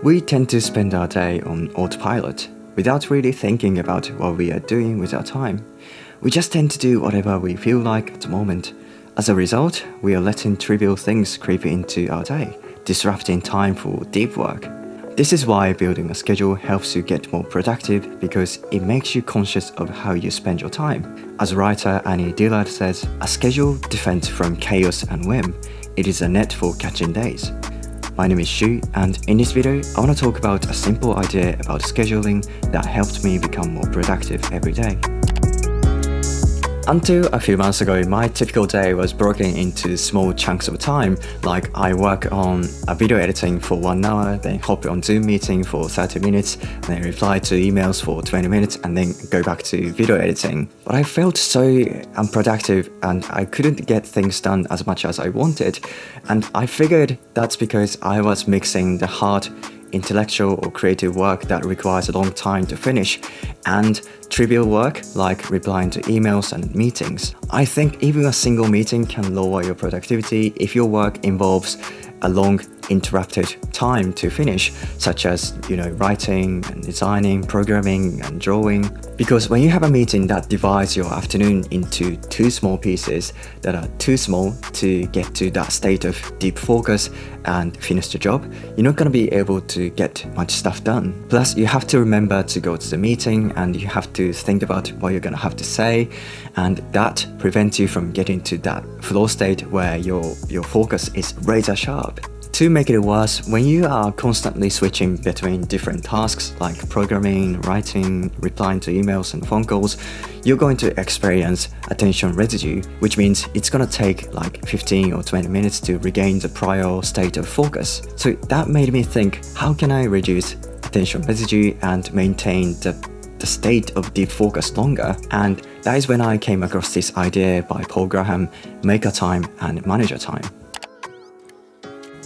We tend to spend our day on autopilot, without really thinking about what we are doing with our time. We just tend to do whatever we feel like at the moment. As a result, we are letting trivial things creep into our day, disrupting time for deep work. This is why building a schedule helps you get more productive because it makes you conscious of how you spend your time. As writer Annie Dillard says, a schedule defends from chaos and whim. It is a net for catching days. My name is Shu, and in this video, I want to talk about a simple idea about scheduling that helped me become more productive every day. Until a few months ago, my typical day was broken into small chunks of time, like I work on a video editing for 1 hour, then hop on Zoom meeting for 30 minutes, then reply to emails for 20 minutes, and then go back to video editing. But I felt so unproductive and I couldn't get things done as much as I wanted, and I figured that's because I was mixing the hard intellectual or creative work that requires a long time to finish and trivial work like replying to emails and meetings. I think even a single meeting can lower your productivity if your work involves a long interrupted time to finish, such as writing and designing, programming and drawing. Because when you have a meeting that divides your afternoon into two small pieces that are too small to get to that state of deep focus and finish the job, you're not going to be able to get much stuff done. Plus, you have to remember to go to the meeting and you have to think about what you're going to have to say, and that prevents you from getting to that flow state where your focus is razor sharp. To make it worse, when you are constantly switching between different tasks like programming, writing, replying to emails and phone calls, you're going to experience attention residue, which means it's going to take like 15 or 20 minutes to regain the prior state of focus. So that made me think, how can I reduce attention residue and maintain the state of deep focus longer? And that is when I came across this idea by Paul Graham, Maker Time and Manager Time.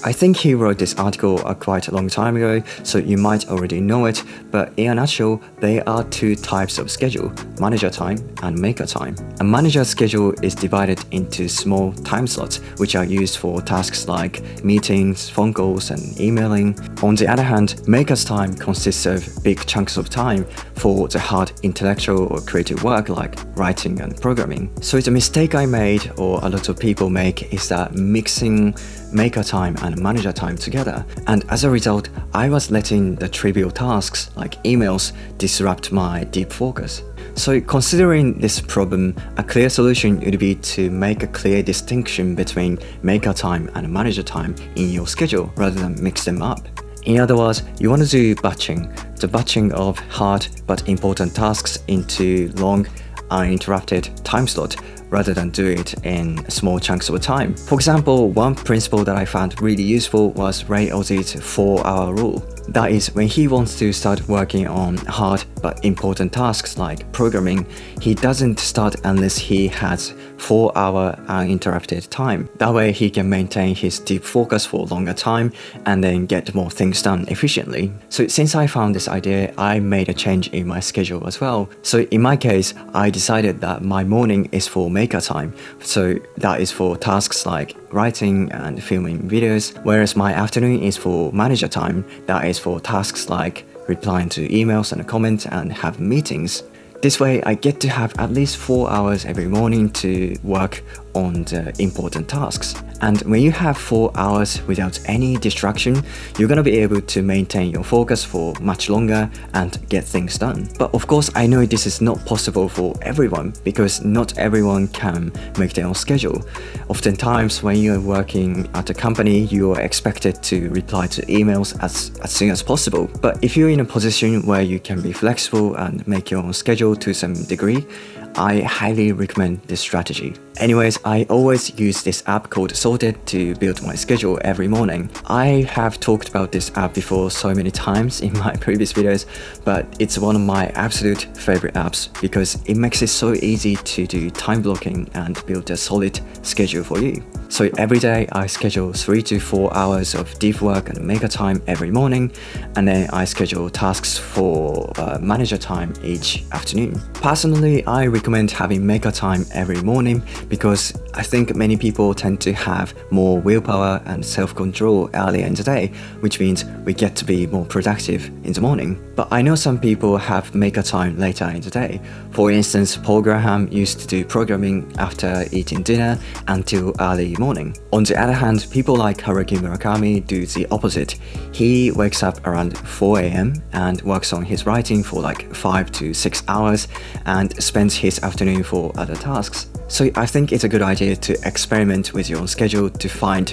I think he wrote this article quite a long time ago, so you might already know it, but in a nutshell, there are two types of schedule, manager time and maker time. A manager schedule is divided into small time slots, which are used for tasks like meetings, phone calls, and emailing. On the other hand, maker's time consists of big chunks of time for the hard intellectual or creative work like writing and programming. So the mistake I made, or a lot of people make, is that mixing maker time and manager time together, and as a result, I was letting the trivial tasks like emails disrupt my deep focus. So considering this problem, a clear solution would be to make a clear distinction between maker time and manager time in your schedule rather than mix them up. In other words, you want to do batching, the batching of hard but important tasks into long, uninterrupted time slot, rather than do it in small chunks of time. For example, one principle that I found really useful was Ray Ozzy's 4-hour rule. That is, when he wants to start working on hard but important tasks like programming, he doesn't start unless he has 4-hour uninterrupted time. That way he can maintain his deep focus for a longer time and then get more things done efficiently. So since I found this idea, I made a change in my schedule as well. So in my case, I decided that my morning is for maker time. So that is for tasks like writing and filming videos, whereas my afternoon is for manager time. That is for tasks like replying to emails and comments and have meetings. This way, I get to have at least 4 hours every morning to work on the important tasks. And when you have 4 hours without any distraction, you're gonna be able to maintain your focus for much longer and get things done. But of course, I know this is not possible for everyone because not everyone can make their own schedule. Oftentimes, when you're working at a company, you are expected to reply to emails as soon as possible. But if you're in a position where you can be flexible and make your own schedule to some degree, I highly recommend this strategy. Anyways, I always use this app called Sorted to build my schedule every morning. I have talked about this app before so many times in my previous videos, but it's one of my absolute favorite apps because it makes it so easy to do time blocking and build a solid schedule for you. So every day I schedule 3 to 4 hours of deep work and maker time every morning, and then I schedule tasks for manager time each afternoon. Personally, I recommend having maker time every morning because I think many people tend to have more willpower and self-control earlier in the day, which means we get to be more productive in the morning. But I know some people have maker time later in the day. For instance, Paul Graham used to do programming after eating dinner until early morning. On the other hand, people like Haruki Murakami do the opposite. He wakes up around 4 a.m. and works on his writing for like 5 to 6 hours and spends his afternoon for other tasks. So I think it's a good idea to experiment with your own schedule to find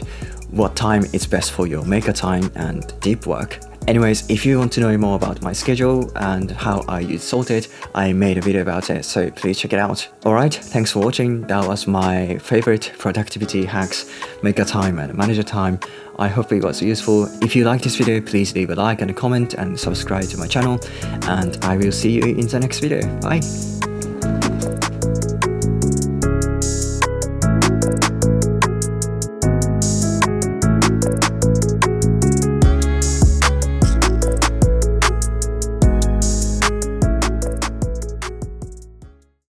what time is best for your maker time and deep work. Anyways, if you want to know more about my schedule and how I use Sorted, I made a video about it, so please check it out. Alright, thanks for watching. That was my favorite productivity hacks, maker time and manager time. I hope it was useful. If you like this video, please leave a like and a comment and subscribe to my channel. And I will see you in the next video. Bye!